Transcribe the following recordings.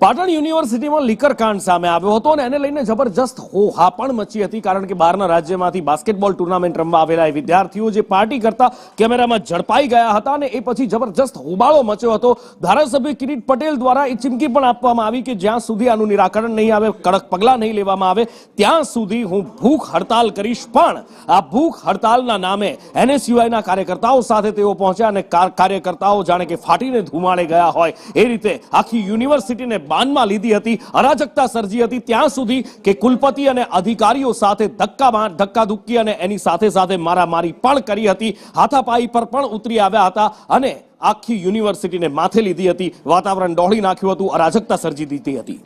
પાટણ યુનિવર્સિટીમાં લીકર કાંડ સામે આવ્યો હતો અને એને લઈને જબરજસ્ત હોહાપણ મચી હતી કારણ કે બહારના રાજ્યમાંથી બાસ્કેટબોલ ટુર્નામેન્ટ રમવા આવેલા વિદ્યાર્થીઓ જે પાર્ટી કરતા કેમેરામાં ઝડપાઈ ગયા હતા અને એ પછી જબરજસ્ત હોબાળો મચ્યો હતો। ધારાસભ્ય કિરીટ પટેલ દ્વારા એ ચીમકી પણ આપવામાં આવી કે જ્યાં સુધી આનું નિરાકરણ નહીં આવે, કડક પગલાં નહીં લેવામાં આવે ત્યાં સુધી હું ભૂખ હડતાલ કરીશ। પણ આ ભૂખ હડતાલના નામે NSUIના કાર્યકર્તાઓ સાથે તેઓ પહોંચ્યા અને કાર્યકર્તાઓ જાણે કે ફાટીને ધુમાડે ગયા હોય એ રીતે આખી યુનિવર્સિટીને બાનમાં લીધી હતી, અરાજકતા સર્જી હતી ત્યાં સુધી કે કુલપતિ અને અધિકારીઓ સાથે ધક્કાધુક્કી અને એની સાથે સાથે મારામારી પણ કરી હતી, હાથાપાઈ પર પણ ઉતરી આવ્યા હતા અને આખી યુનિવર્સિટીને માથે લીધી હતી, વાતાવરણ દોડી નાખ્યું હતું, અરાજકતા સર્જી દીધી હતી।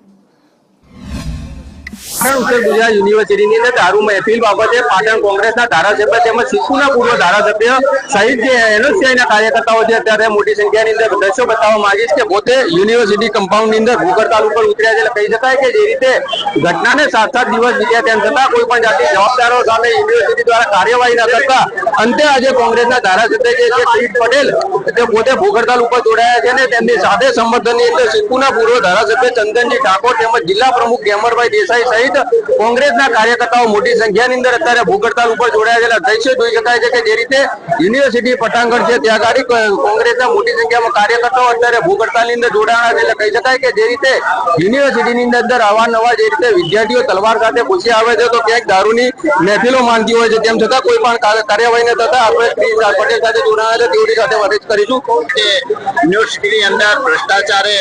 ઉત્તર ગુજરાત યુનિવર્સિટીની અંદર દારૂ મહેફિલ બાબતે પાટણ કોંગ્રેસના ધારાસભ્ય તેમજ સિદ્ધપુરના પૂર્વ ધારાસભ્ય સહિત જે NSUIના કાર્યકર્તાઓ છે અત્યારે મોટી સંખ્યાની અંદર દ્રશ્યો બતાવવા માંગીશ કે પોતે યુનિવર્સિટી કમ્પાઉન્ડની અંદર ભૂખ હડતાલ ઉપર ઉતર્યા છે। કહી શકાય કે જે રીતે ઘટનાને 7-7 દિવસ વીત્યા તેમ છતાં કોઈ પણ જાતની જવાબદારો સામે યુનિવર્સિટી દ્વારા કાર્યવાહી ન કરતા અંતે આજે કોંગ્રેસના ધારાસભ્ય જે છે કિરીટ પટેલ તે પોતે ભૂખ હડતાલ ઉપર જોડાયા છે અને તેમની સાથે સંબંધની અંદર સિદ્ધપુરના પૂર્વ ધારાસભ્ય ચંદનજી ઠાકોર તેમજ જિલ્લા પ્રમુખ ગેમરભાઈ દેસાઈ સહિત કોંગ્રેસના કાર્યકર્તાઓ મોટી સંખ્યાની અંદર અત્યારે ભૂખ હડતાલ ઉપર જોડાયા છે। દ્રશ્ય જોઈ શકાય છે કે જે રીતે યુનિવર્સિટી પટાંગણ છે ત્યાં ગાડી કોંગ્રેસના મોટી સંખ્યામાં કાર્યકર્તાઓ અત્યારે ભૂખ હડતાલની અંદર જોડાયા છે। એટલે કહી શકાય કે જે રીતે યુનિવર્સિટીની અંદર અવારનવાર જે રીતે વિદ્યાર્થીઓ તલવાર સાથે ઘૂસી આવે છે તો ક્યાંક દારૂની મહેફિલો માંગતી હોય છે, તેમ છતાં કોઈ પણ કાર્યવાહી ન થતા આપણે કિરીટ પટેલ સાથે જોડાયા છે તેઓની સાથે વાત કરીશું કે યુનિવર્સિટીની અંદર ભ્રષ્ટાચારે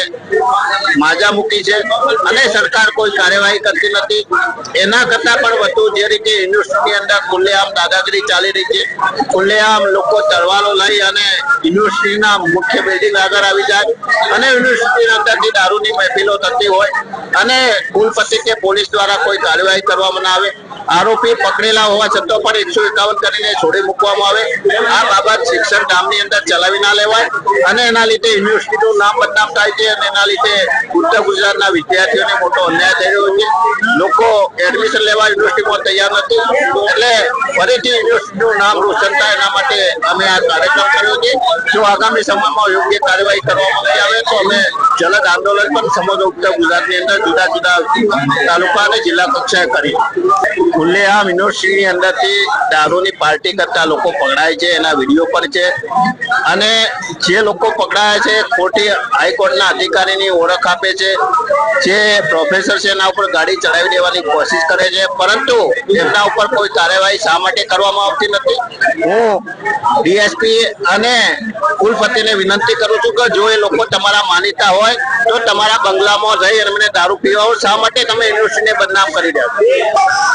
માજા મૂકી છે અને સરકાર કોઈ કાર્યવાહી કરતી નથી। એના કરતા પણ વધુ જે રીતે યુનિવર્સિટી અંદર ખુલ્લેઆમ દાદાગીરી ચાલી રહી છે, ખુલ્લેઆમ લોકો તલવારો લઈ અને યુનિવર્સિટીના મુખ્ય બિલ્ડિંગ આગળ આવી જાય અને યુનિવર્સિટીના અંદરથી દારૂની મહેફિલો થતી હોય અને કુલપતિ કે પોલીસ દ્વારા કોઈ કાર્યવાહી કરવામાં ના આવે, આરોપી પકડેલા હોવા છતાં પણ 151 કરીને છોડી મૂકવામાં આવે। આ બાબત શિક્ષણ ગામની અંદર ચલાવી ના લેવાય અને એના લીધે યુનિવર્સિટીનું નામ બદનામ થાય છે અને એના લીધે ઉત્તર ગુજરાતના વિદ્યાર્થીઓને મોટો અન્યાય થઈ રહ્યો છે। લોકો એડમિશન લેવા યુનિવર્સિટીમાં તૈયાર નથી એટલે ફરીથી યુનિવર્સિટીનું નામ રોશન થાય એના માટે અમે આ કાર્યક્રમ કર્યો છે। જો આગામી સમયમાં યોગ્ય કાર્યવાહી કરવામાં નહીં આવે તો અમે જલદ આંદોલન પણ સમગ્ર ઉત્તર ગુજરાતની અંદર જુદા જુદા તાલુકા અને જિલ્લા કક્ષાએ કરી। ખુલ્લેઆમ યુનિવર્સિટીની અંદરથી દારૂની પાર્ટી કરતા લોકો પકડાય છે, એના વિડીયો પર છે અને જે લોકો પકડાયા છે ખોટી હાઈકોર્ટના અધિકારીની ઓળખ આપે છે, જે પ્રોફેસર છે એના ઉપર ગાડી ચડાવી દેવાની કોશિશ કરે છે પરંતુ એમના ઉપર કોઈ કાર્યવાહી શા માટે કરવામાં આવતી નથી। હું ડીએસપી અને કુલપતિને વિનંતી કરું છું કે જો એ લોકો તમારા માનીતા હોય તો તમારા બંગલામાં જઈ અને દારૂ પીવા શા માટે તમે યુનિવર્સિટીને બદનામ કરી રહ્યા છો।